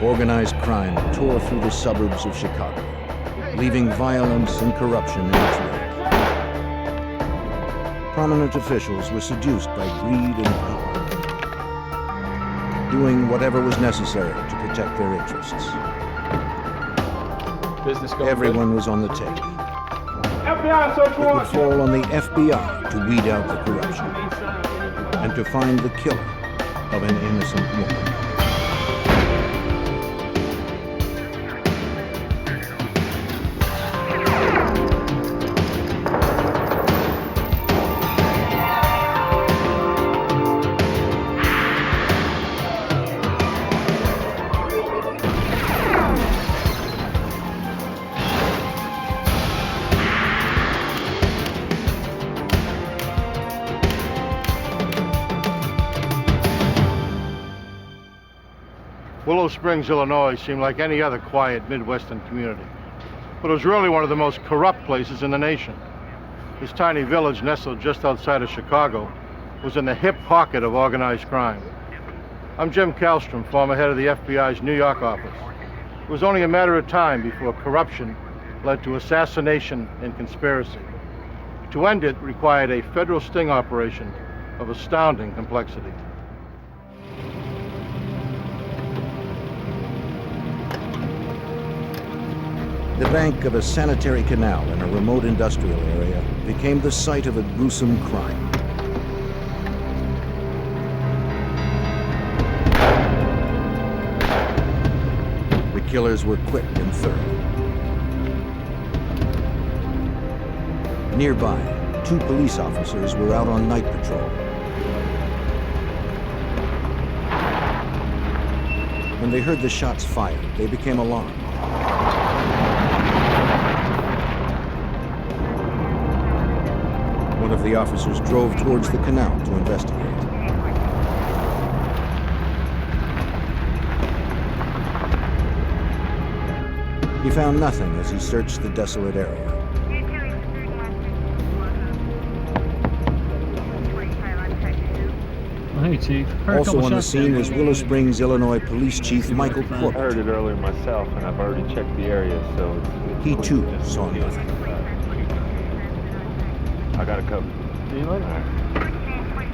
organized crime tore through the suburbs of Chicago, leaving violence and corruption in its wake. Prominent officials were seduced by greed and power, doing whatever was necessary to protect their interests. Everyone was on the take. It would fall on the FBI to weed out the corruption and to find the killer of an innocent woman. Willow Springs, Illinois seemed like any other quiet Midwestern community, but it was really one of the most corrupt places in the nation. This tiny village nestled just outside of Chicago was in the hip pocket of organized crime. I'm Jim Kallstrom, former head of the FBI's New York office. It was only a matter of time before corruption led to assassination and conspiracy. To end it required a federal sting operation of astounding complexity. The bank of a sanitary canal in a remote industrial area became the site of a gruesome crime. The killers were quick and thorough. Nearby, 2 police officers were out on night patrol. When they heard the shots fired, they became alarmed. One of the officers drove towards the canal to investigate. He found nothing as he searched the desolate area. Hey, Chief. Also on the scene was Willow Springs, Illinois Police Chief Michael I heard Corbitt. it earlier myself, and I've already checked the area, so He too saw nothing. I got it covered. See you later. All right.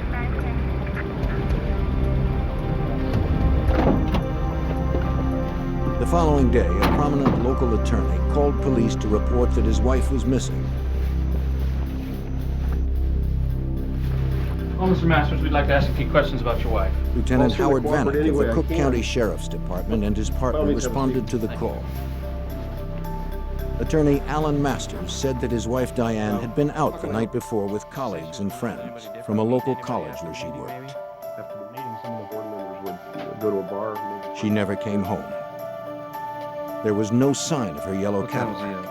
The following day, a prominent local attorney called police to report that his wife was missing. Oh, Mr. Masters, we'd like to ask a few questions about your wife. Lieutenant Howard Vanek of the Cook County Sheriff's Department and his partner responded to the call. Attorney Alan Masters said that his wife Diane had been out the night before with colleagues and friends from a local college where she worked. After the meeting, some of the board members would go to a bar. She never came home. There was no sign of her yellow Cadillac.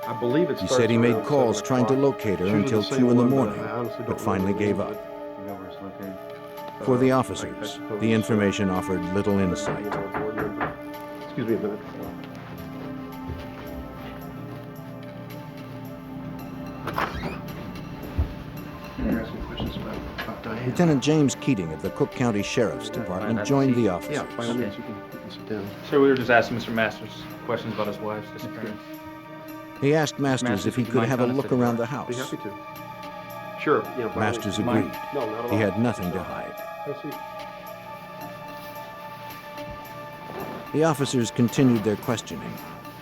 I believe it He said he made calls trying to locate her until 2 in the morning, but finally gave up. For the officers, the information offered little insight. Excuse me a minute. Lieutenant James Keating of the Cook County Sheriff's Department joined the officers. Yeah, by all means, you can sit down. Sir, we were just asking Mr. Masters questions about his wife's disappearance. He asked Masters if he could have a look around the Be house. happy to. Sure. Yeah, by all Masters means. agreed. No, not at He all. had nothing to hide. Have a seat. The officers continued their questioning.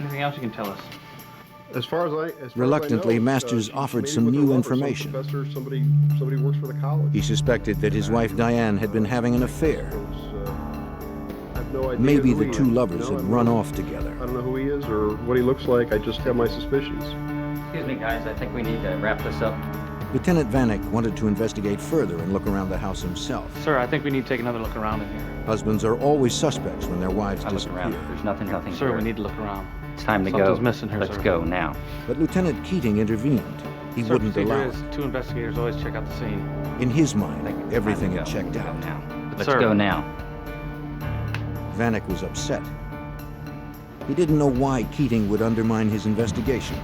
Anything else you can tell us? As far as I Reluctantly, Masters offered some new information. Somebody works for the college. He suspected that his wife Diane had been having an affair. I have no idea Maybe who the he two is. lovers No, had I run don't- off together. I don't know who he is or what he looks like. I just have my suspicions. Excuse me, guys. I think we need to wrap this up. Lieutenant Vanek wanted to investigate further and look around the house himself. Sir, I think we need to take another look around in here. Husbands are always suspects when their wives I look disappear. around. There's nothing Sir, here. we need to look around. It's time to Something's go. missing here, Let's sir. go now. But Lieutenant Keating intervened. He Sir, wouldn't procedure allow is it. 2 investigators always check out the scene. In his I mind, think it's everything time had to checked go out. now. Let's Sir. go now. Vanek was upset. He didn't know why Keating would undermine his investigation.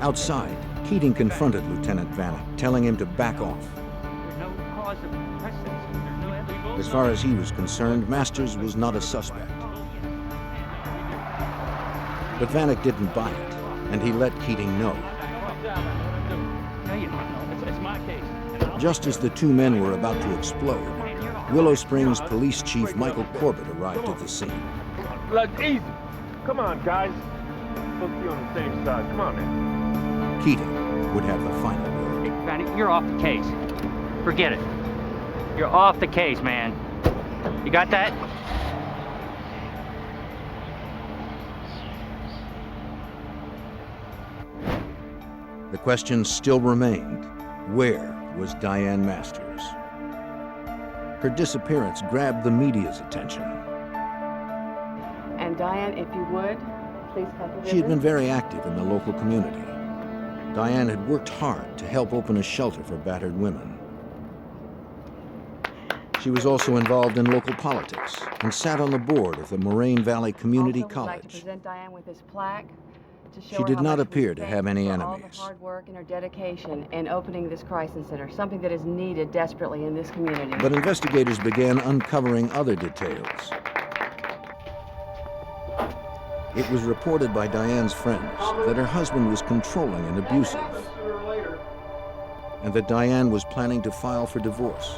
Outside, Keating confronted Lieutenant Vanek, telling him to back off. No As far as he was concerned, Masters was not a suspect. But Vanek didn't buy it, and he let Keating know. Just as the two men were about to explode, Willow Springs Police Chief Michael Corbitt arrived at the scene. Look, easy. Come on, guys. Supposed to be on the same side. Come on, man. Keating would have the final word. Hey, Vanny, you're off the case. Forget it. You're off the case, man. You got that? The question still remained, where was Diane Masters? Her disappearance grabbed the media's attention. And Diane, if you would, please come to She had been very active in the local community. Diane had worked hard to help open a shelter for battered women. She was also involved in local politics and sat on the board of the Moraine Valley Community also would like to College. present Diane with this plaque to show She her did how not much we appear to have thank any her for all enemies. the hard work and her dedication in opening this crisis center, something that is needed desperately in this community. But investigators began uncovering other details. It was reported by Diane's friends that her husband was controlling and abusive, and that Diane was planning to file for divorce.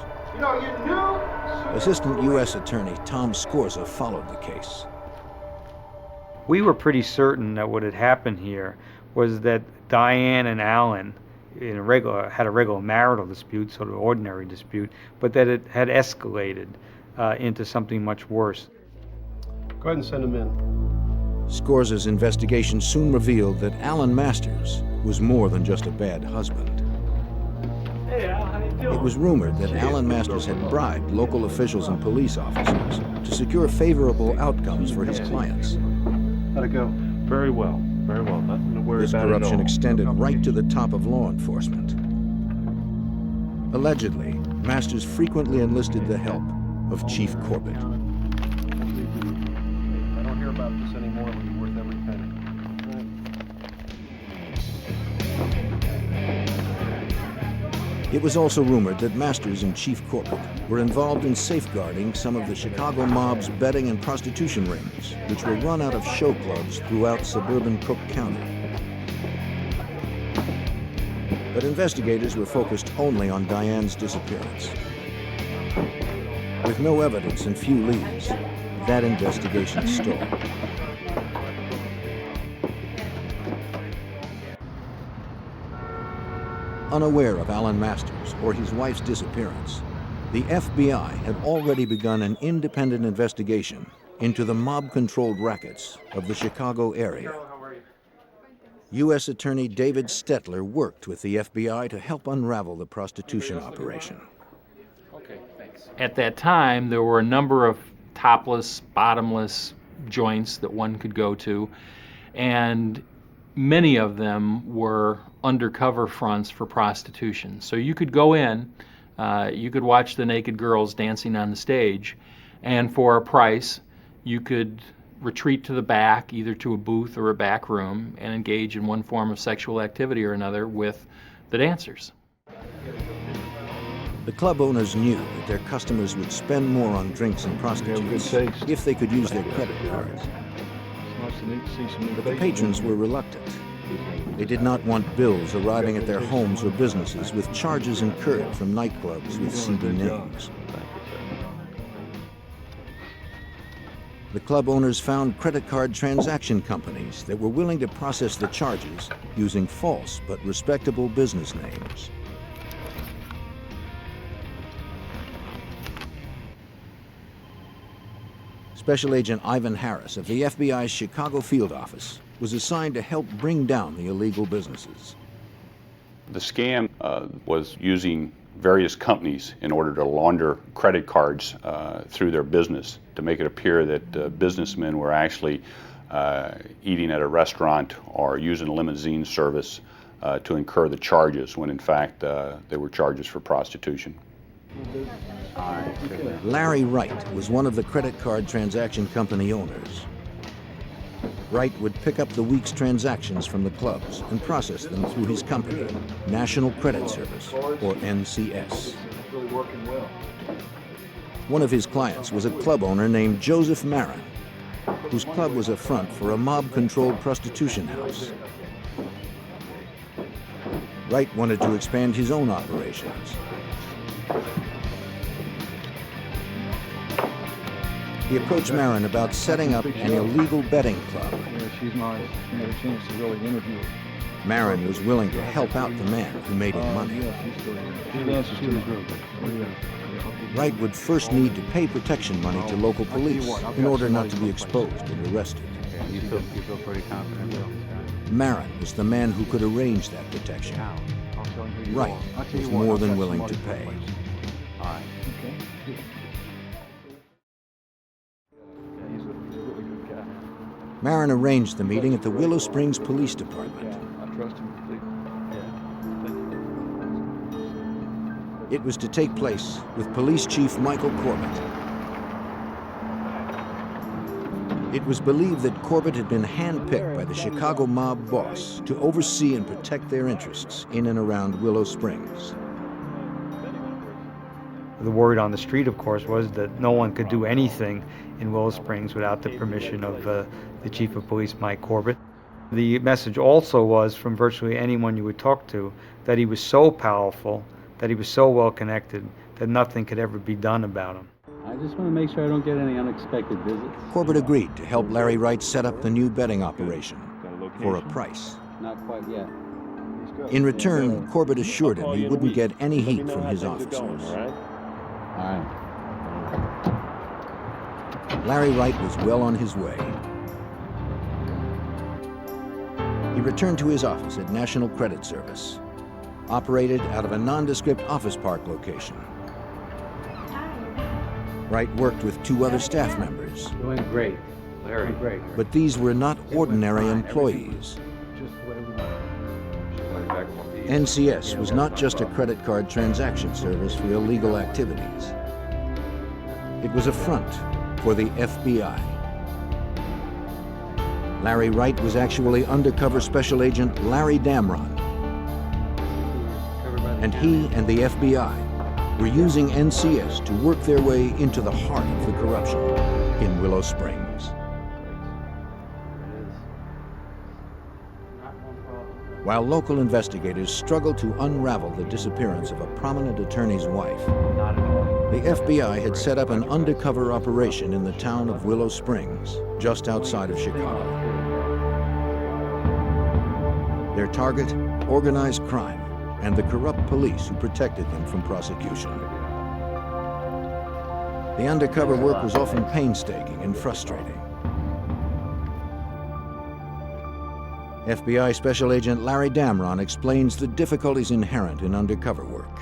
Assistant U.S. Attorney Tom Scorza followed the case. We were pretty certain that what had happened here was that Diane and Alan had a regular marital dispute, sort of ordinary dispute, but that it had escalated into something much worse. Go ahead and send him in. Scorza's investigation soon revealed that Alan Masters was more than just a bad husband. Hey, Al, how you doing? It was rumored that Alan Masters had bribed local officials and police officers to secure favorable outcomes for his clients. How'd it go? Very well. Very well. Nothing to worry This about at corruption all. extended right to the top of law enforcement. Allegedly, Masters frequently enlisted the help of Chief Corbitt. I don't hear about this anymore. It'll be worth every penny. It was also rumored that Masters and Chief Corbitt were involved in safeguarding some of the Chicago mob's betting and prostitution rings, which were run out of show clubs throughout suburban Cook County. But investigators were focused only on Diane's disappearance. With no evidence and few leads, that investigation stalled. Unaware of Alan Masters or his wife's disappearance, the FBI had already begun an independent investigation into the mob-controlled rackets of the Chicago area. U.S. Attorney David Stetler worked with the FBI to help unravel the prostitution operation. Okay, thanks. At that time, there were a number of topless, bottomless joints that one could go to, and many of them were undercover fronts for prostitution. So you could go in, you could watch the naked girls dancing on the stage, and for a price, you could retreat to the back, either to a booth or a back room, and engage in one form of sexual activity or another with the dancers. The club owners knew that their customers would spend more on drinks and prostitutes if they could use their credit cards. But the patrons were reluctant. They did not want bills arriving at their homes or businesses with charges incurred from nightclubs with seedy names. The club owners found credit card transaction companies that were willing to process the charges using false but respectable business names. Special Agent Ivan Harris of the FBI's Chicago field office was assigned to help bring down the illegal businesses. The scam was using various companies in order to launder credit cards through their business to make it appear that businessmen were actually eating at a restaurant or using a limousine service to incur the charges when in fact they were charges for prostitution. Larry Wright was one of the credit card transaction company owners. Wright would pick up the week's transactions from the clubs and process them through his company, National Credit Service, or NCS. really working well. One of his clients was a club owner named Joseph Marin, whose club was a front for a mob-controlled prostitution house. Wright wanted to expand his own operations. He approached Marin about setting up an illegal betting club. Yeah, she's nice. I had a chance to really interview her. Marin was willing to help out the man who made him money. Yeah, she's still here. She answers to me. Wright would first need to pay protection money to local police in order not to be exposed and arrested. You feel pretty confident? Marin was the man who could arrange that protection. Wright was more than willing to pay. All right. Okay. He's a really good guy. Marin arranged the meeting at the Willow Springs Police Department. Yeah, I trust him completely. It was to take place with Police Chief Michael Corbitt. It was believed that Corbitt had been handpicked by the Chicago mob boss to oversee and protect their interests in and around Willow Springs. The word on the street, of course, was that no one could do anything in Willow Springs without the permission of the Chief of Police, Mike Corbitt. The message also was, from virtually anyone you would talk to, that he was so powerful, that he was so well connected, that nothing could ever be done about him. I just want to make sure I don't get any unexpected visits. Corbitt agreed to help Larry Wright set up the new betting operation for a price. Not quite yet. In return, Corbitt assured him he wouldn't get any heat from his officers. All right. Larry Wright was well on his way. He returned to his office at National Credit Service, operated out of a nondescript office park location. Wright worked with two other staff members. Doing great. Very great. But these were not ordinary employees. NCS was not just a credit card transaction service for illegal activities. It was a front for the FBI. Larry Wright was actually undercover special agent Larry Damron. And he and the FBI were using NCS to work their way into the heart of the corruption in Willow Springs. While local investigators struggled to unravel the disappearance of a prominent attorney's wife, the FBI had set up an undercover operation in the town of Willow Springs, just outside of Chicago. Their target, organized crime, and the corrupt police who protected them from prosecution. The undercover work was often painstaking and frustrating. FBI Special Agent Larry Damron explains the difficulties inherent in undercover work.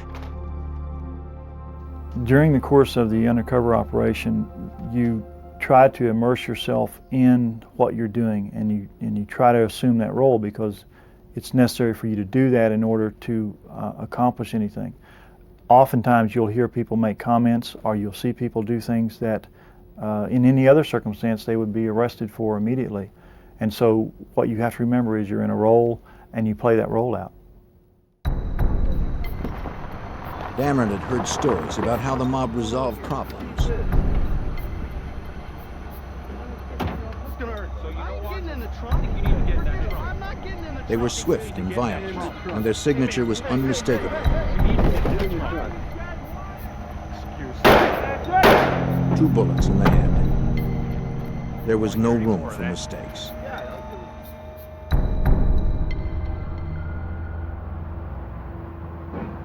During the course of the undercover operation, you try to immerse yourself in what you're doing, and you try to assume that role because it's necessary for you to do that in order to accomplish anything. Oftentimes you'll hear people make comments, or you'll see people do things that in any other circumstance they would be arrested for immediately. And so what you have to remember is you're in a role and you play that role out. Damron had heard stories about how the mob resolved problems. They were swift and violent, and their signature was unmistakable. 2 bullets in the head. There was no room for mistakes.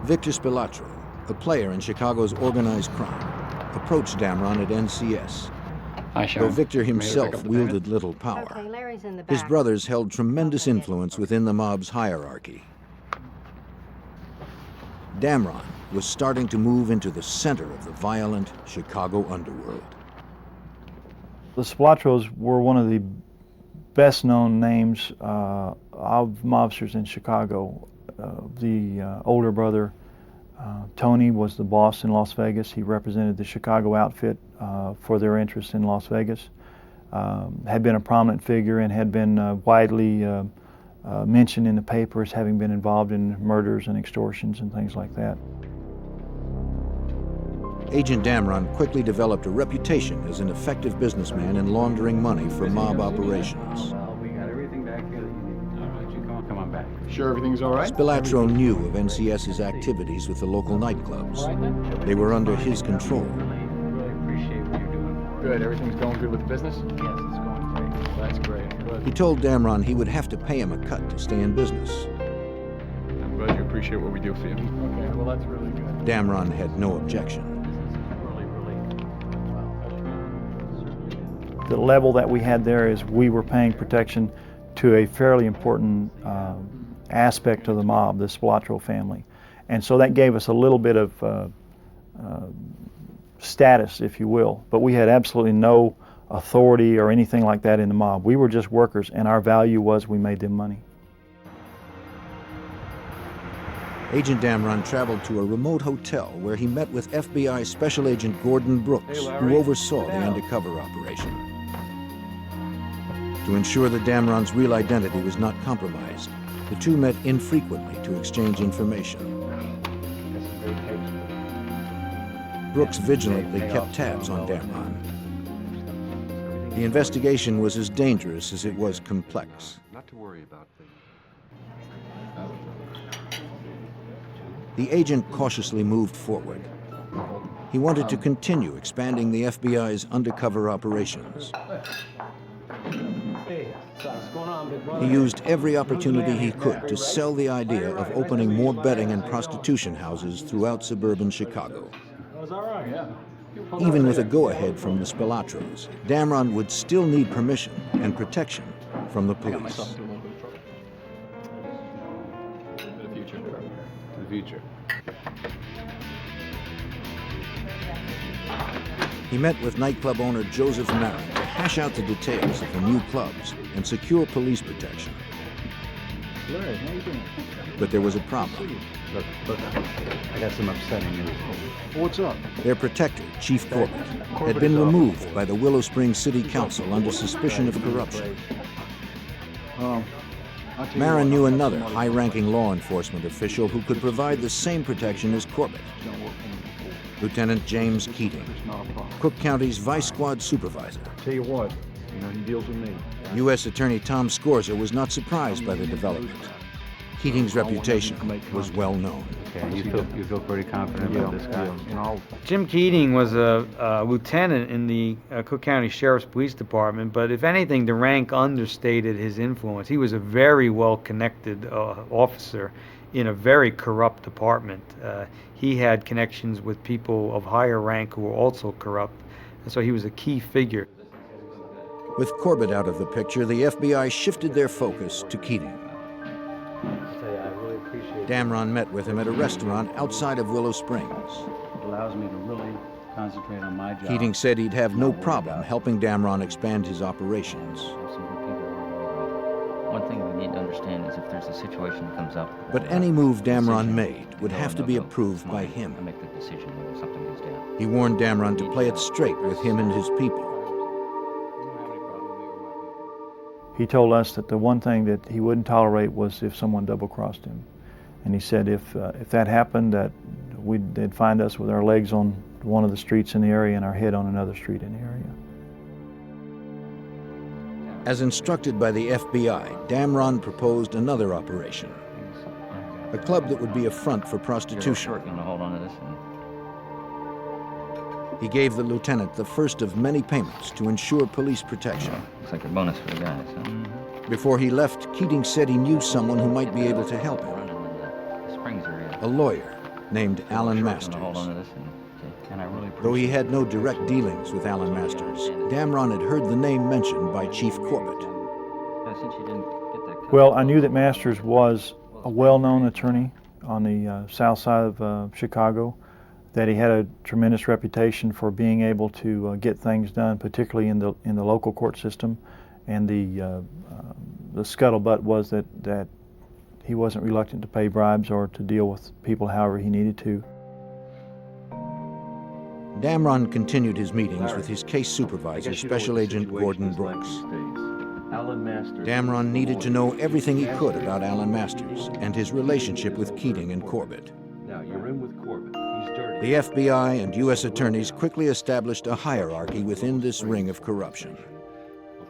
Victor Spilatro, a player in Chicago's organized crime, approached Damron at NCS. Though Victor himself wielded little power, his brothers held tremendous influence within the mob's hierarchy. Damron was starting to move into the center of the violent Chicago underworld. The Spilatros were one of the best-known names of mobsters in Chicago. The older brother, Tony, was the boss in Las Vegas. He represented the Chicago outfit for their interests in Las Vegas. Had been a prominent figure and had been widely mentioned in the paper as having been involved in murders and extortions and things like that. Agent Damron quickly developed a reputation as an effective businessman in laundering money for mob operations. Well, we got everything back here that you need. All right, you come on back. Sure everything's all right? Spilatro knew of NCS's activities with the local nightclubs. They were under his control. Really appreciate what you're doing. Good, everything's going good with the business? Yes, it's going great. Well, that's great. Good. He told Damron he would have to pay him a cut to stay in business. I'm glad you appreciate what we do for you. Okay, well, that's really good. Damron had no objection. The level that we had there is we were paying protection to a fairly important aspect of the mob, the Spilatro family. And so that gave us a little bit of status, if you will, but we had absolutely no authority or anything like that in the mob. We were just workers, and our value was we made them money. Agent Damron traveled to a remote hotel where he met with FBI Special Agent Gordon Brooks, who oversaw the undercover operation. To ensure that Damron's real identity was not compromised, the two met infrequently to exchange information. Brooks vigilantly kept tabs on Damron. The investigation was as dangerous as it was complex. Not to worry about things. The agent cautiously moved forward. He wanted to continue expanding the FBI's undercover operations. He used every opportunity he could to sell the idea of opening more betting and prostitution houses throughout suburban Chicago. Even with a go-ahead from the Spilatros, Damron would still need permission and protection from the police. Future. He met with nightclub owner Joseph Marin to hash out the details of the new clubs and secure police protection. Larry, how you doing? But there was a problem. Look, I got some upsetting news. What's up? Their protector, Chief Corbitt, had been removed by the Willow Springs City Council under suspicion of corruption. Marin knew another high-ranking law enforcement official who could provide the same protection as Corbitt. Lieutenant James Keating, Cook County's Vice Squad Supervisor. Tell you what, he deals with me. U.S. Attorney Tom Scorza was not surprised by the development. Keating's reputation was well known. Okay, you feel pretty confident about this guy? Jim Keating was a lieutenant in the Cook County Sheriff's Police Department, but if anything, the rank understated his influence. He was a very well-connected officer in a very corrupt department. He had connections with people of higher rank who were also corrupt, and so he was a key figure. With Corbitt out of the picture, the FBI shifted their focus to Keating. Damron met with him at a restaurant outside of Willow Springs. It allows me to really concentrate on my job. Keating said he'd have no problem helping Damron expand his operations. One thing we need to understand is if there's a situation that comes up. But any move Damron made would have to be approved by him. I make the decision when something goes down. He warned Damron to play it straight with him and his people. He told us that the one thing that he wouldn't tolerate was if someone double-crossed him. And he said if that happened, that they'd find us with our legs on one of the streets in the area and our head on another street in the area. As instructed by the FBI, Damron proposed another operation. A club that would be a front for prostitution. Hold on to this. He gave the lieutenant the first of many payments to ensure police protection. Looks like a bonus for the guys, huh? Before he left, Keating said he knew someone who might be able to help him. A lawyer named Alan Masters. Though he had no direct dealings with Alan Masters, Damron had heard the name mentioned by Chief Corbitt. Well, I knew that Masters was a well-known attorney on the south side of Chicago, that he had a tremendous reputation for being able to get things done, particularly in the local court system, and the scuttlebutt was that he wasn't reluctant to pay bribes or to deal with people however he needed to. Damron continued his meetings with his case supervisor, Special Agent Gordon Brooks. Damron needed to know everything he could about Alan Masters and his relationship with Keating and Corbitt. Now, you're in with Corbitt. He's dirty. The FBI and U.S. attorneys quickly established a hierarchy within this ring of corruption.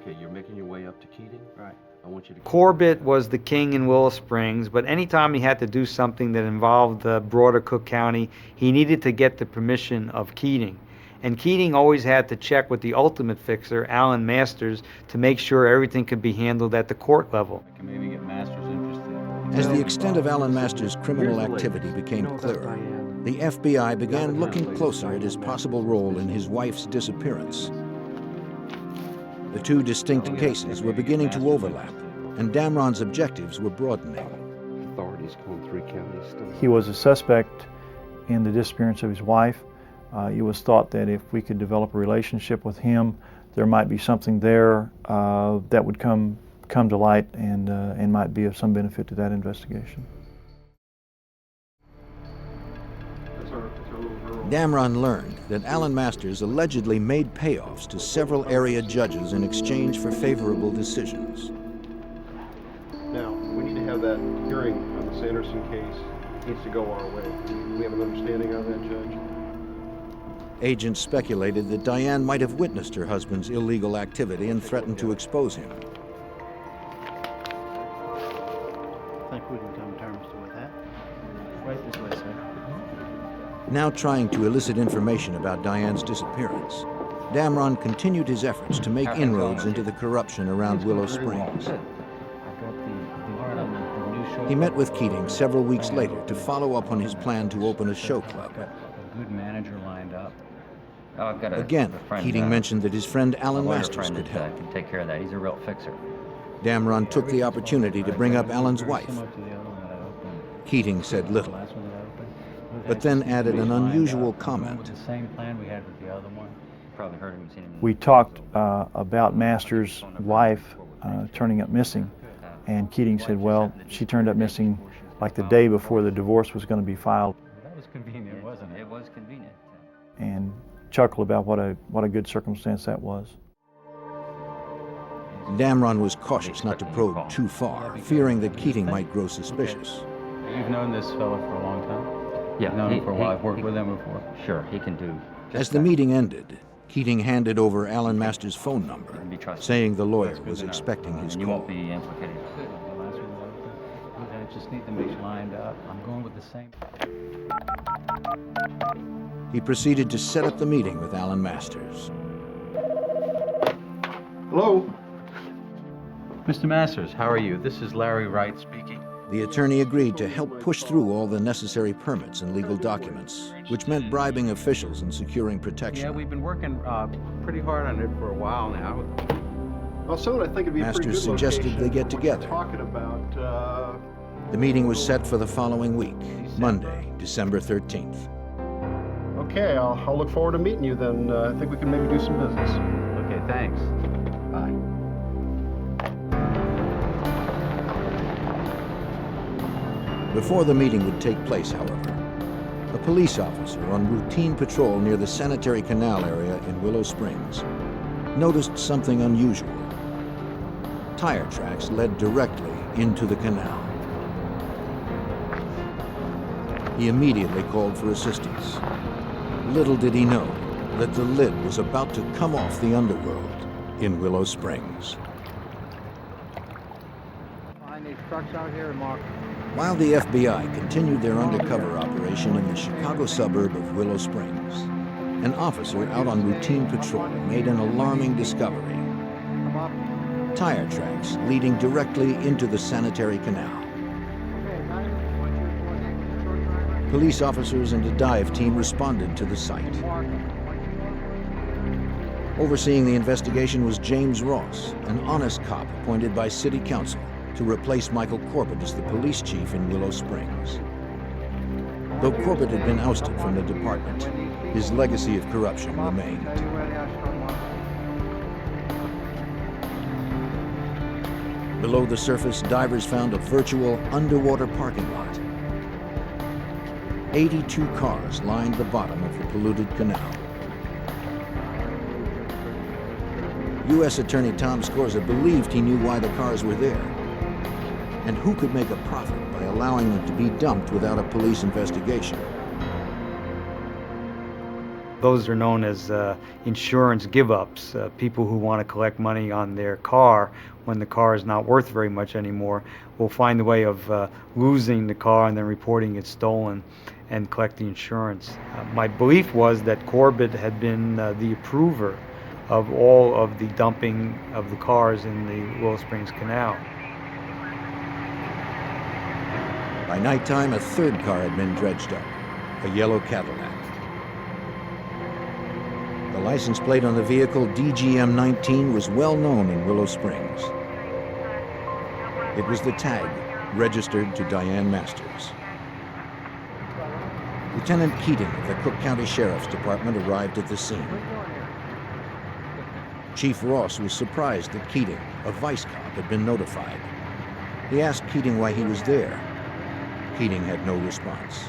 Okay, you're making your way up to Keating? Right. I want you to... Corbitt was the king in Willow Springs, but anytime he had to do something that involved the broader Cook County, he needed to get the permission of Keating. And Keating always had to check with the ultimate fixer, Alan Masters, to make sure everything could be handled at the court level. I can maybe get Masters interested. As the extent of Alan Masters' criminal activity became clearer, the FBI began looking closer at his possible role in his wife's disappearance. The two distinct cases were beginning to overlap, and Damron's objectives were broadening. Authorities call 3 counties still. He was a suspect in the disappearance of his wife. It was thought that if we could develop a relationship with him, there might be something there that would come to light and might be of some benefit to that investigation. Damron learned that Alan Masters allegedly made payoffs to several area judges in exchange for favorable decisions. Now, we need to have that hearing on the Sanderson case. It needs to go our way. Do we have an understanding on that, Judge? Agents speculated that Diane might have witnessed her husband's illegal activity and threatened to expose him. I think we can come to terms with that. Right this way, sir. Now trying to elicit information about Diane's disappearance, Damron continued his efforts to make inroads into the corruption around Willow Springs. He met with Keating several weeks later to follow up on his plan to open a show club. A good manager lined up. Oh, I've got a Again, friend, Keating mentioned that his friend Alan a lawyer Masters friend could that, help. can take care of that. He's a real fixer. Damron took the opportunity to bring up Alan's wife. Keating said little, but then added an unusual comment. The same plan we had with the other one. Probably heard him. Seen him. We talked about Masters' wife turning up missing, and Keating said, well, she turned up missing like the day before the divorce was going to be filed. That was convenient, wasn't it? It was convenient. And chuckled about what a good circumstance that was. Damron was cautious not to probe too far, fearing that Keating might grow suspicious. You've known this fellow for a long time? Yeah, You've known him for a while. I've worked with him before. Sure, he can do. As the meeting ended, Keating handed over Alan Masters' phone number, saying the lawyer was expecting his You call. won't be implicated. I just need them each lined up. I'm going with the same. He proceeded to set up the meeting with Alan Masters. Hello? Mr. Masters, how are you? This is Larry Wright speaking. The attorney agreed to help push through all the necessary permits and legal documents, which meant bribing officials and securing protection. Yeah, we've been working pretty hard on it for a while now. Well, soon I think it'd be a pretty Masters good suggested location. they get together. Talking about, The meeting was set for the following week, Monday, December 13th. Okay, I'll look forward to meeting you then. I think we can maybe do some business. Okay, thanks. Bye. Before the meeting would take place, however, a police officer on routine patrol near the sanitary canal area in Willow Springs noticed something unusual. Tire tracks led directly into the canal. He immediately called for assistance. Little did he know that the lid was about to come off the underworld in Willow Springs. Find these trucks out here and mark. While the FBI continued their undercover operation in the Chicago suburb of Willow Springs, an officer out on routine patrol made an alarming discovery. Tire tracks leading directly into the sanitary canal. Police officers and a dive team responded to the site. Overseeing the investigation was James Ross, an honest cop appointed by City Council to replace Michael Corbitt as the police chief in Willow Springs. Though Corbitt had been ousted from the department, his legacy of corruption remained. Below the surface, divers found a virtual underwater parking lot. 82 cars lined the bottom of the polluted canal. U.S. Attorney Tom Scorza believed he knew why the cars were there. And who could make a profit by allowing them to be dumped without a police investigation? Those are known as insurance give-ups. People who want to collect money on their car when the car is not worth very much anymore will find a way of losing the car and then reporting it stolen and collect the insurance. My belief was that Corbitt had been the approver of all of the dumping of the cars in the Willow Springs Canal. By nighttime, a third car had been dredged up, a yellow Cadillac. The license plate on the vehicle, DGM-19, was well known in Willow Springs. It was the tag registered to Diane Masters. Lieutenant Keating of the Cook County Sheriff's Department arrived at the scene. Chief Ross was surprised that Keating, a vice cop, had been notified. He asked Keating why he was there. Keating had no response.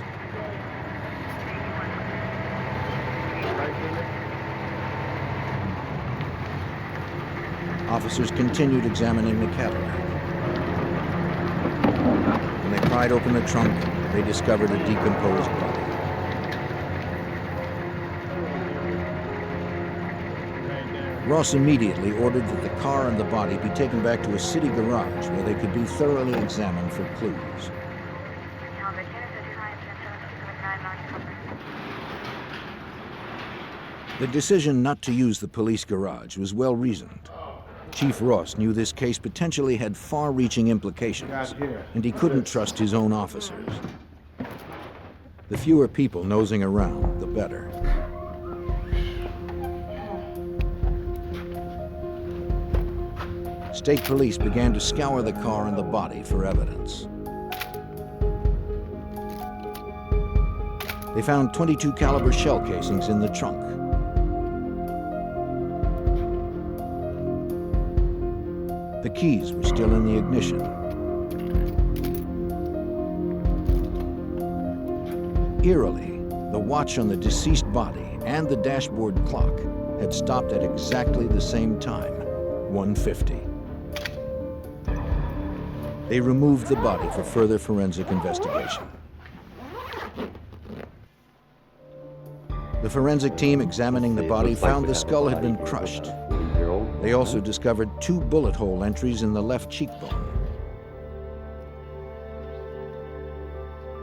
Officers continued examining the Cadillac. When they pried open the trunk, they discovered a decomposed body. Ross immediately ordered that the car and the body be taken back to a city garage where they could be thoroughly examined for clues. The decision not to use the police garage was well reasoned. Chief Ross knew this case potentially had far-reaching implications, and he couldn't trust his own officers. The fewer people nosing around, the better. State police began to scour the car and the body for evidence. They found .22 caliber shell casings in the trunk. The keys were still in the ignition. Eerily, the watch on the deceased body and the dashboard clock had stopped at exactly the same time, 1:50. They removed the body for further forensic investigation. The forensic team examining the body found the skull had been crushed. They also discovered 2 bullet hole entries in the left cheekbone.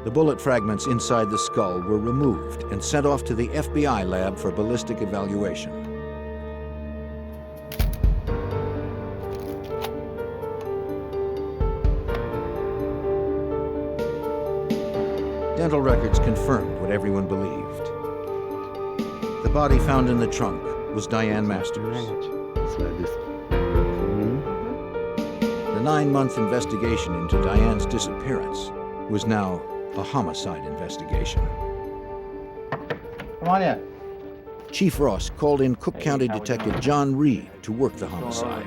The bullet fragments inside the skull were removed and sent off to the FBI lab for ballistic evaluation. Dental records confirmed what everyone believed. The body found in the trunk was Diane Masters. The 9-month investigation into Diane's disappearance was now a homicide investigation. Come on in. Chief Ross called in Cook County Detective John Reed to work the homicide.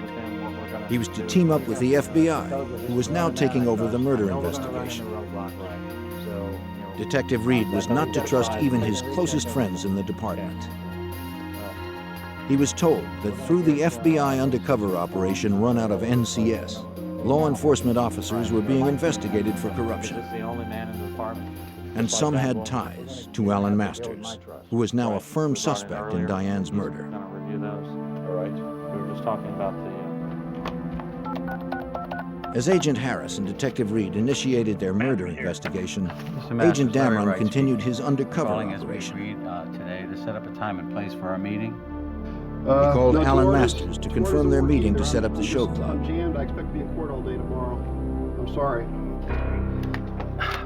He was to team up with the FBI, who was now taking over the murder investigation. Detective Reed was not to trust even his closest friends in the department. He was told that through the FBI undercover operation run out of NCS, law enforcement officers were being investigated for corruption. And some had ties to Alan Masters, who was now a firm suspect in Diane's murder. As Agent Harris and Detective Reed initiated their murder investigation, Agent Damron continued his undercover operation. Today to set up a time and place for our meeting. He called Alan Masters to confirm their meeting to set up the show club. I'm jammed. I expect to be in court all day tomorrow. I'm sorry.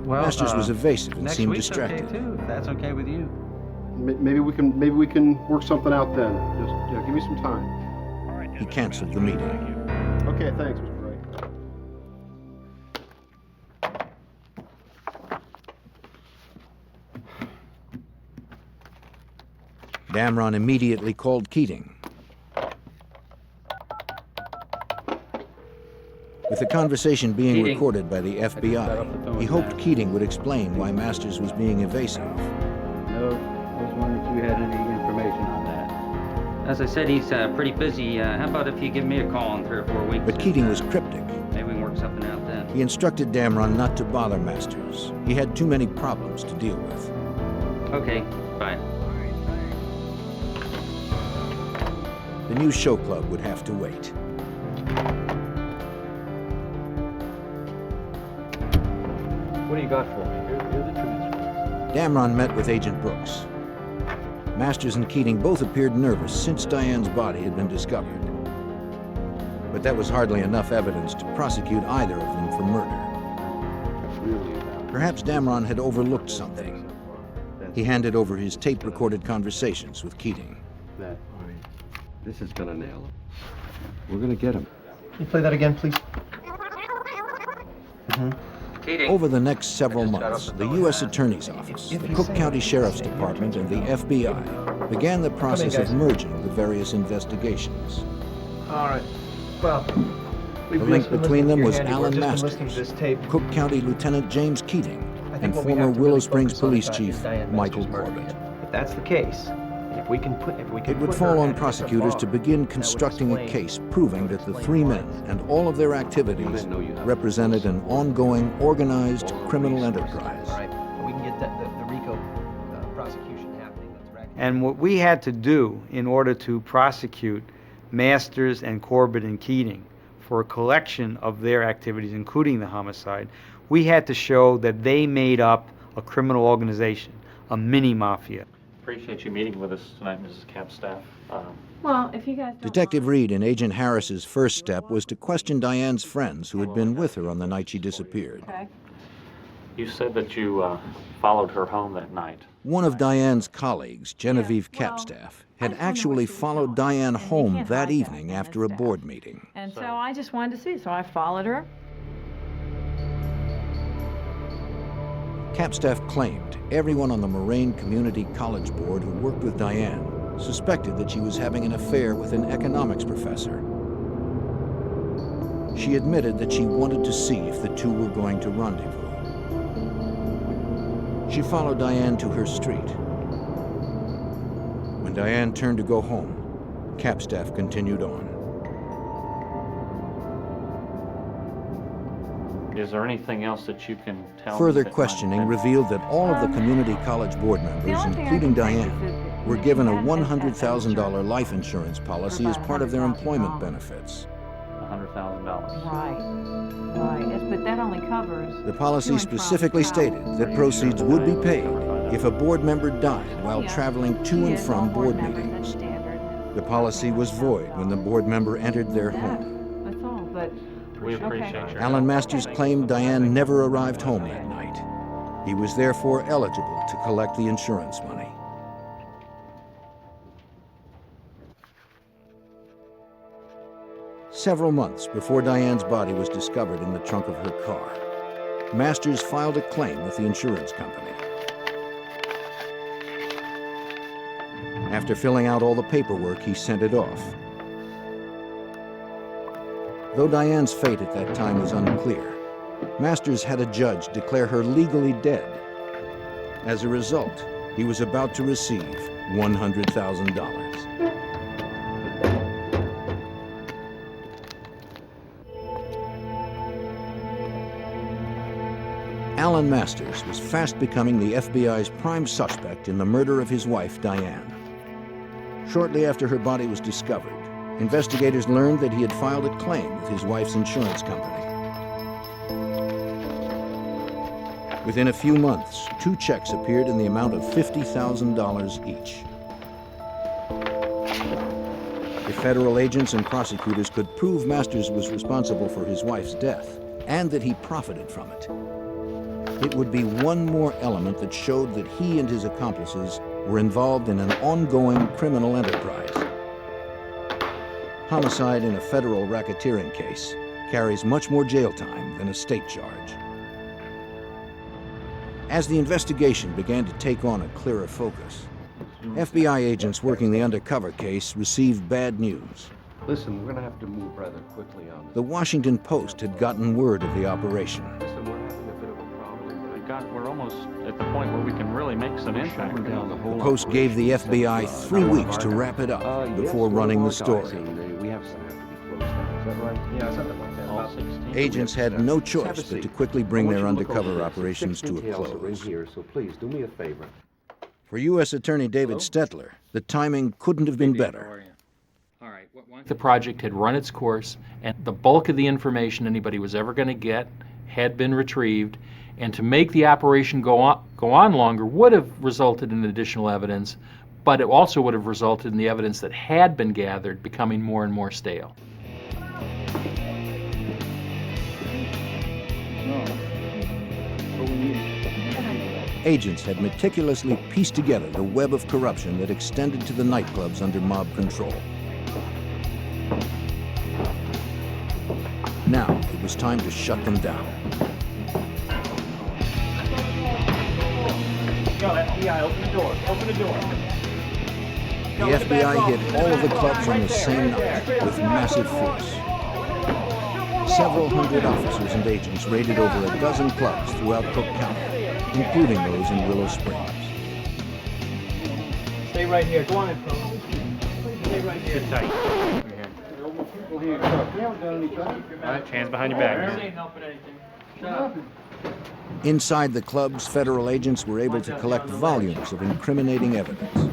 Well, Masters was evasive and next seemed week's distracted. Okay too, if that's okay with you. Maybe we can work something out then. Just give me some time. He canceled the meeting. Okay, thanks, Mr. Wright. Damron immediately called Keating. With the conversation being recorded by the FBI, he hoped Keating would explain why Masters was being evasive. No, I was wondering if you had any information on that. As I said, he's pretty busy. How about if you give me a call in 3 or 4 weeks? But Keating was cryptic. Maybe we can work something out then. He instructed Damron not to bother Masters. He had too many problems to deal with. Okay, bye. the new show club would have to wait. What do you got for me? Here are the transcripts. Damron met with Agent Brooks. Masters and Keating both appeared nervous since Diane's body had been discovered. But that was hardly enough evidence to prosecute either of them for murder. Perhaps Damron had overlooked something. He handed over his tape-recorded conversations with Keating. This is gonna nail him. We're gonna get him. Can you play that again, please? Over the next several months, the U.S. Attorney's Office, the Cook County Sheriff's Department, and the FBI began the process of merging the various investigations. All right. Well, The link between them was Alan Masters, Cook County Lieutenant James Keating, and former Willow Springs Police Chief Michael Corbitt. If that's the case, if we can It would fall on prosecutors to begin constructing a case proving that the three men and all of their activities represented an ongoing, organized criminal enterprise. we can get the RICO prosecution happening. And what we had to do in order to prosecute Masters and Corbitt and Keating for a collection of their activities, including the homicide, we had to show that they made up a criminal organization, a mini-mafia. Appreciate you meeting with us tonight, Mrs. Capstaff. Well, if you guys don't Detective Reed and Agent Harris's first step was to question Diane's friends who had been with her on the night she disappeared. Okay. You said that you followed her home that night. One of Diane's colleagues, Genevieve Capstaff, had actually followed Diane home that evening after a board meeting. And so I just wanted to see, so I followed her. Capstaff claimed everyone on the Moraine Community College Board who worked with Diane suspected that she was having an affair with an economics professor. She admitted that she wanted to see if the two were going to rendezvous. She followed Diane to her street. When Diane turned to go home, Capstaff continued on. Is there anything else that you can tell me? Further that questioning might- revealed that all of the community college board members, including Diane, were given a $100,000 life insurance policy as part of their employment benefits. $100,000. Right, yes, but that only covers... The policy specifically stated that proceeds would be paid if a board member died while traveling to and from board meetings. The policy was void when the board member entered their home. That's all, but... We appreciate your Alan Masters claimed Diane never arrived home that night. He was therefore eligible to collect the insurance money. Several months before Diane's body was discovered in the trunk of her car, Masters filed a claim with the insurance company. After filling out all the paperwork, he sent it off. Though Diane's fate at that time was unclear, Masters had a judge declare her legally dead. As a result, he was about to receive $100,000. Alan Masters was fast becoming the FBI's prime suspect in the murder of his wife, Diane. Shortly after her body was discovered, investigators learned that he had filed a claim with his wife's insurance company. Within a few months, 2 checks appeared in the amount of $50,000 each. If federal agents and prosecutors could prove Masters was responsible for his wife's death and that he profited from it, it would be one more element that showed that he and his accomplices were involved in an ongoing criminal enterprise. Homicide in a federal racketeering case carries much more jail time than a state charge. As the investigation began to take on a clearer focus, FBI agents working the Undercover case received bad news. Listen, we're gonna have to move rather quickly on this. The Washington Post had gotten word of the operation. Listen, we're having a bit of a problem. We're almost at the point where we can really make some impact. The Post gave the FBI 3 weeks to wrap it up before running the story. We have some have to be closed down. Is that right? Yeah, something like that. All 16. Agents had no choice but to quickly bring their undercover operations to a close. Here, so please do me a favor. For U.S. Attorney David Stetler, the timing couldn't have been better. All right. The project had run its course, and the bulk of the information anybody was ever going to get had been retrieved, and to make the operation go on longer would have resulted in additional evidence, but it also would have resulted in the evidence that had been gathered becoming more and more stale. Agents had meticulously pieced together the web of corruption that extended to the nightclubs under mob control. Now it was time to shut them down. Yo, FBI, open the door. Open the door. The FBI hit all of the clubs on the same night with massive force. Several hundred officers and agents raided over a dozen clubs throughout Cook County, including those in Willow Springs. Stay right here. Go on in, Pro. Stay right here. Sit tight. We haven't done anything. All right, hands behind your back. This ain't helping anything. Shut up. Inside the clubs, federal agents were able to collect volumes of incriminating evidence.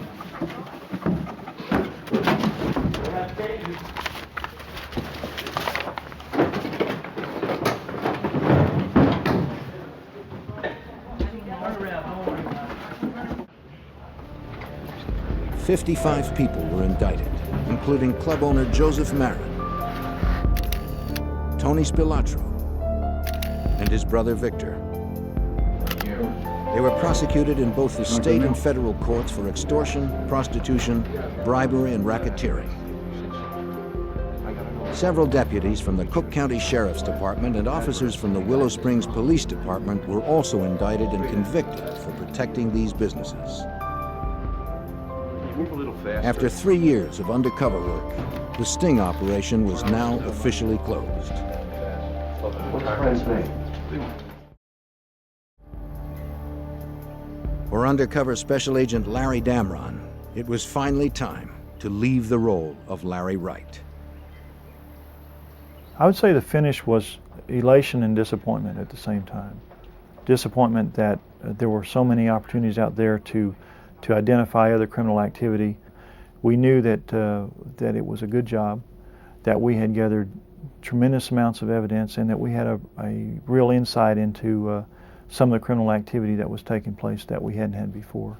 "55 people were indicted, including club owner Joseph Marin, Tony Spilatro, and his brother Victor. They were prosecuted in both the state and federal courts for extortion, prostitution, bribery, and racketeering. Several deputies from the Cook County Sheriff's Department and officers from the Willow Springs Police Department were also indicted and convicted for protecting these businesses. Move a little faster. After 3 years of undercover work, the sting operation was now officially closed. What's your friend's name? For undercover Special Agent Larry Damron, it was finally time to leave the role of Larry Wright. I would say the finish was elation and disappointment at the same time. Disappointment that there were so many opportunities out there to identify other criminal activity. We knew that that it was a good job, that we had gathered tremendous amounts of evidence, and that we had a real insight into some of the criminal activity that was taking place that we hadn't had before.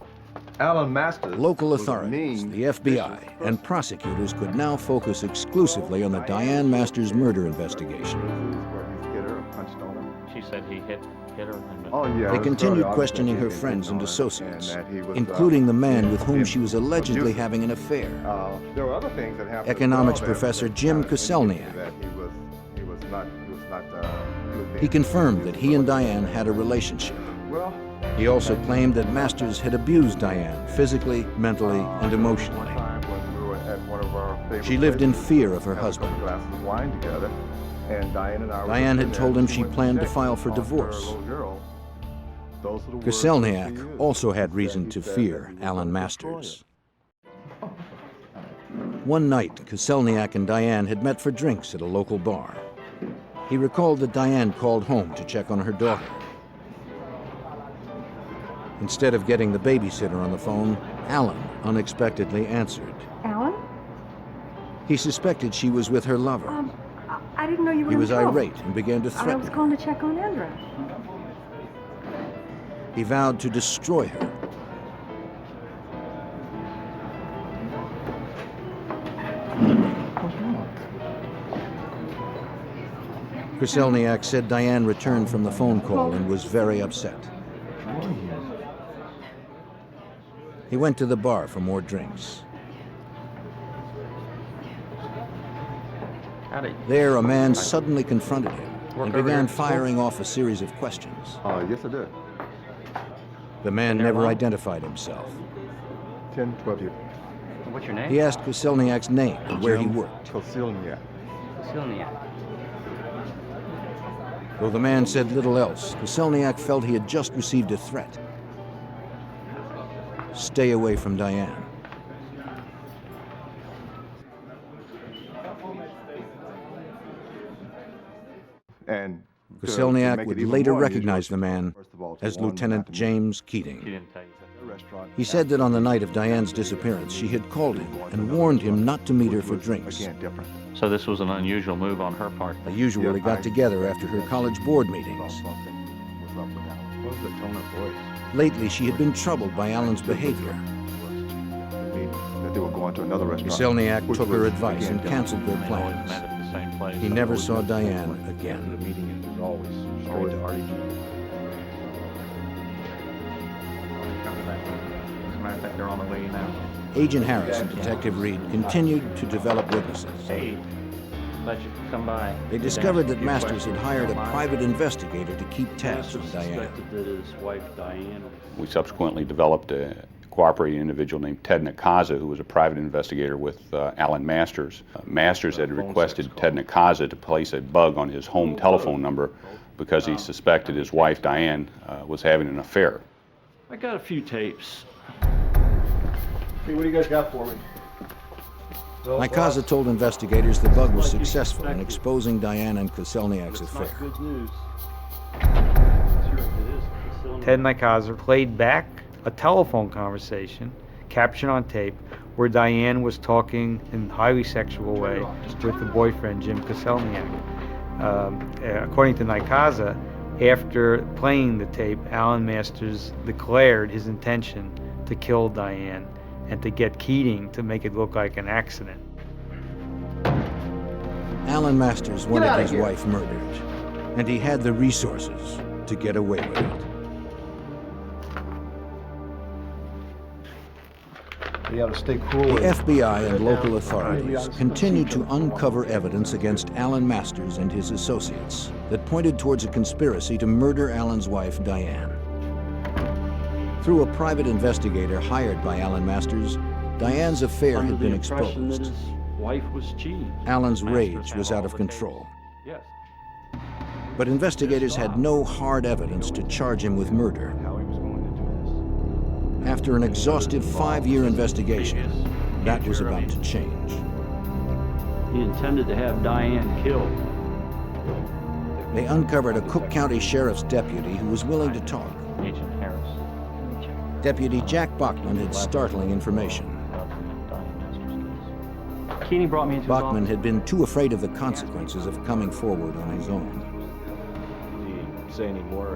Alan Masters. Local authorities, the FBI, and prosecutors could now focus exclusively on the Diane Masters murder investigation. She said he hit her. They continued questioning her friends and associates, including the man with whom she was allegedly having an affair. There were other things that happened. Economics professor Jim Koselniak. He confirmed that he and Diane had a relationship. He also claimed that Masters had abused Diane physically, mentally, and emotionally. She lived in fear of her husband. Diane had told him she planned to file for divorce. Koselniak also had reason to fear Alan Masters. One night, Koselniak and Diane had met for drinks at a local bar. He recalled that Diane called home to check on her daughter. Instead of getting the babysitter on the phone, Alan unexpectedly answered. Alan? He suspected she was with her lover. I didn't know you were He in was trouble. irate and began to I threaten was her. calling to check on Andra. He vowed to destroy her. Koselniak said Diane returned from the phone call and was very upset. He went to the bar for more drinks. There, a man suddenly confronted him and began firing off a series of questions. Yes, I did. The man never identified himself. 10, 12 years. What's your name? He asked Koselniak's name and where he worked. Koselniak. Koselniak. Though the man said little else, Koselniak felt he had just received a threat. Stay away from Diane. And Koselniak would later recognize the man as Lieutenant James Keating. She didn't tell you that. He said that on the night of Diane's disappearance, she had called him and warned him not to meet her for drinks. So this was an unusual move on her part. They usually got together after her college board meetings. What was the tone of voice? Lately, she had been troubled by Alan's behavior. That they were going to another restaurant. Selniak took her advice and canceled their plans. Met at the same place. He never saw Diane again. The meeting was always straight to Artie. As a matter of fact, they're on the way now. Agent Harris and Detective Reed continued to develop witnesses. Hey, glad you could come by. They discovered that Masters had hired a private investigator to keep tabs on Diane. That his wife Diane. We subsequently developed a cooperating individual named Ted Nakaza, who was a private investigator with Alan Masters. Masters had requested Ted Nakaza to place a bug on his home telephone number because he suspected his wife Diane was having an affair. I got a few tapes. Hey, what do you guys got for me? Nakaza told investigators the bug was successful in exposing Diane and Koselniak's affair. Good news. Ted Nikaza played back a telephone conversation, captured on tape, where Diane was talking in a highly sexual way with the boyfriend, Jim Koselniak. According to Nikaza, after playing the tape, Alan Masters declared his intention to kill Diane and to get Keating to make it look like an accident. Alan Masters wanted his wife murdered, and he had the resources to get away with it. You gotta stay cool. The FBI and local authorities continued to uncover evidence against Alan Masters and his associates that pointed towards a conspiracy to murder Alan's wife, Diane. Through a private investigator hired by Alan Masters, Diane's affair had been exposed. His wife was cheating. Alan's rage was out of control. Yes. But investigators had no hard evidence to charge him with murder. After an exhaustive 5-year investigation, that was about to change. He intended to have Diane killed. They uncovered a Cook County Sheriff's deputy who was willing to talk. Agent Harris. Deputy Jack Bachman had startling information. Keating brought me into his Bachman office. had been too afraid of the consequences of coming forward on his own.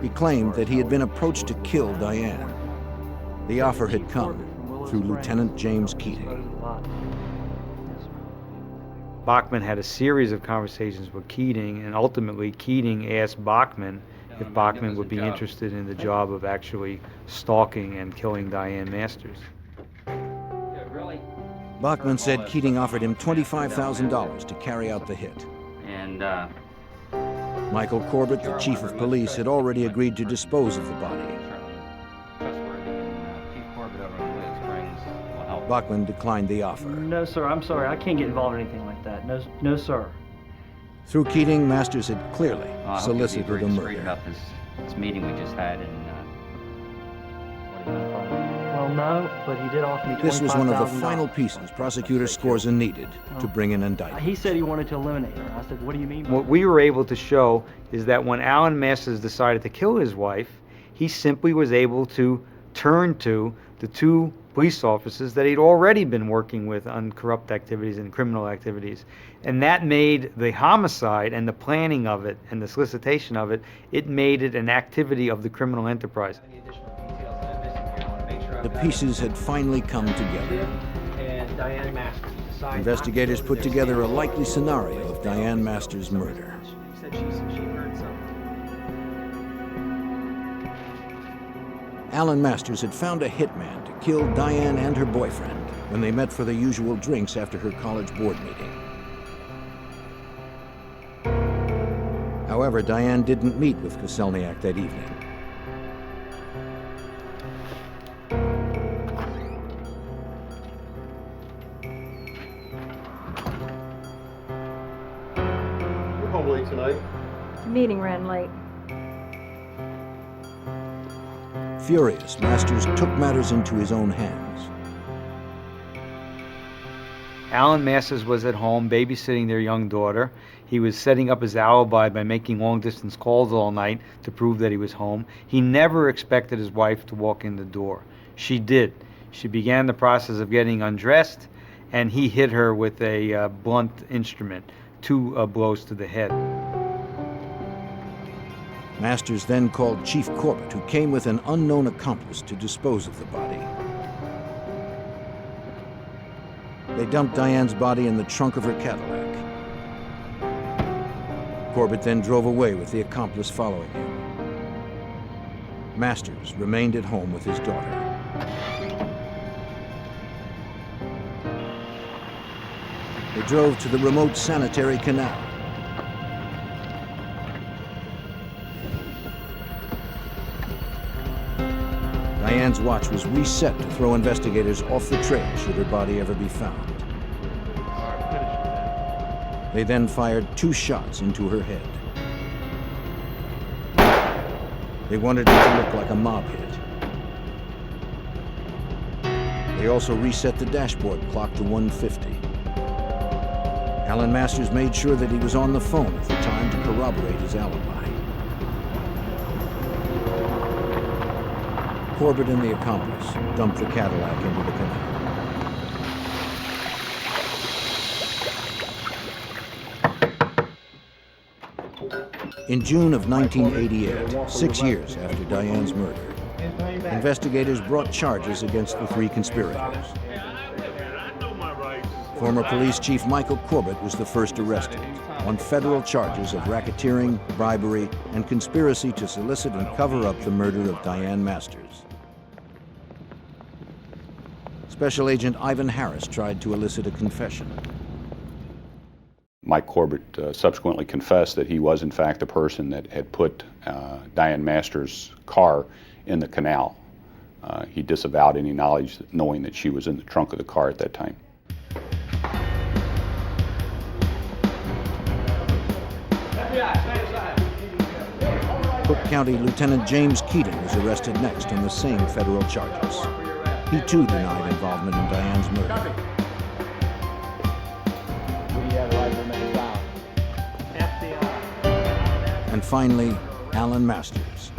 He claimed that he had been approached to kill Diane. The offer had come through Lieutenant James Keating. Bachman had a series of conversations with Keating, and ultimately Keating asked Bachman if Bachman would be interested in the job of actually stalking and killing Diane Masters. Bachman said Keating offered him $25,000 to carry out the hit. And, Michael Corbitt, the chief of police, had already agreed to dispose of the body. Chief Corbitt over in Willow Springs will help. Bachman declined the offer. No, sir, I'm sorry. I can't get involved in anything like that. No, no, sir. Through Keating, Masters had clearly solicited a Straighten murder. up this meeting we just had, and Well, no, but he did offer me $25,000. This was one of the final pieces Prosecutor Scorza needed to bring an indictment. He said he wanted to eliminate her. I said, what do you mean by What we were able to show is that when Alan Masters decided to kill his wife, he simply was able to turn to the two police officers that he'd already been working with on corrupt activities and criminal activities. And that made the homicide and the planning of it and the solicitation of it, it made it an activity of the criminal enterprise. The pieces had finally come together. And Diane Masters. Investigators put together a likely scenario of Diane Masters' murder. She said she heard something. Alan Masters had found a hitman to kill Diane and her boyfriend when they met for the usual drinks after her college board meeting. However, Diane didn't meet with Koselniak that evening. You're home late tonight. The meeting ran late. Furious, Masters took matters into his own hands. Alan Masters was at home babysitting their young daughter. He was setting up his alibi by making long-distance calls all night to prove that he was home. He never expected his wife to walk in the door. She did. She began the process of getting undressed, and he hit her with a blunt instrument, 2 blows to the head. Masters then called Chief Corbitt, who came with an unknown accomplice to dispose of the body. They dumped Diane's body in the trunk of her Cadillac. Corbitt then drove away with the accomplice following him. Masters remained at home with his daughter. They drove to the remote sanitary canal. Diane's watch was reset to throw investigators off the trail should her body ever be found. They then fired 2 shots into her head. They wanted it to look like a mob hit. They also reset the dashboard clock to 1:50. Alan Masters made sure that he was on the phone at the time to corroborate his alibi. Corbitt and the accomplice dumped the Cadillac into the canal. In June of 1988, 6 years after Diane's murder, investigators brought charges against the 3 conspirators. Former police chief Michael Corbitt was the first arrested on federal charges of racketeering, bribery, and conspiracy to solicit and cover up the murder of Diane Masters. Special Agent Ivan Harris tried to elicit a confession. Mike Corbitt subsequently confessed that he was in fact the person that had put Diane Masters' car in the canal. He disavowed any knowledge, knowing that she was in the trunk of the car at that time. Cook County Lieutenant James Keating was arrested next on the same federal charges. He too denied involvement in Diane's murder. And finally, Alan Masters.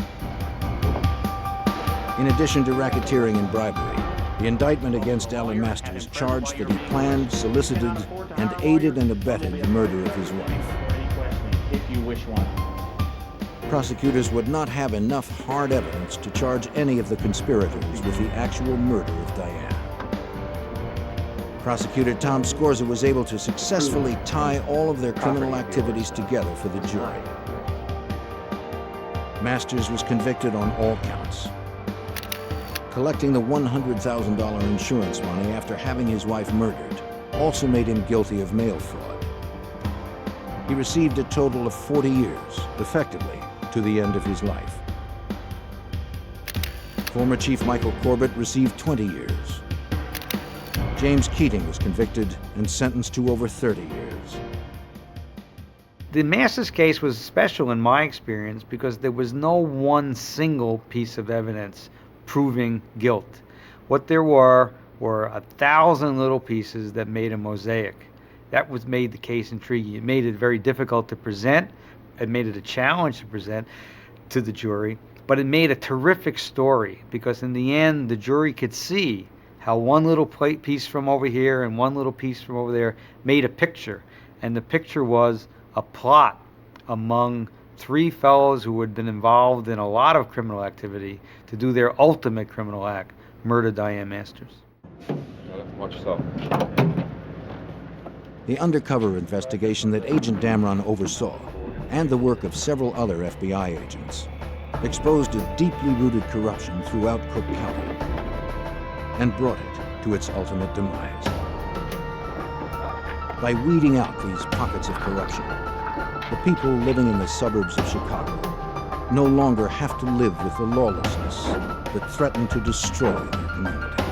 In addition to racketeering and bribery, the indictment against Alan Masters charged that he planned, solicited, and aided and abetted the murder of his wife. If you wish one. Prosecutors would not have enough hard evidence to charge any of the conspirators with the actual murder of Diane. Prosecutor Tom Scorza was able to successfully tie all of their criminal activities together for the jury. Masters was convicted on all counts. Collecting the $100,000 insurance money after having his wife murdered also made him guilty of mail fraud. He received a total of 40 years, effectively to the end of his life. Former Chief Michael Corbitt received 20 years. James Keating was convicted and sentenced to over 30 years. The Masters case was special in my experience because there was no one single piece of evidence proving guilt. What there were 1,000 little pieces that made a mosaic. That was made the case intriguing. It made it very difficult to present. It made it a challenge to present to the jury, but it made a terrific story because in the end the jury could see how one little piece from over here and one little piece from over there made a picture, and the picture was a plot among 3 fellows who had been involved in a lot of criminal activity to do their ultimate criminal act, murder Diane Masters. Watch yourself. The undercover investigation that Agent Damron oversaw, and the work of several other FBI agents, exposed a deeply rooted corruption throughout Cook County and brought it to its ultimate demise. By weeding out these pockets of corruption, the people living in the suburbs of Chicago no longer have to live with the lawlessness that threatened to destroy their community.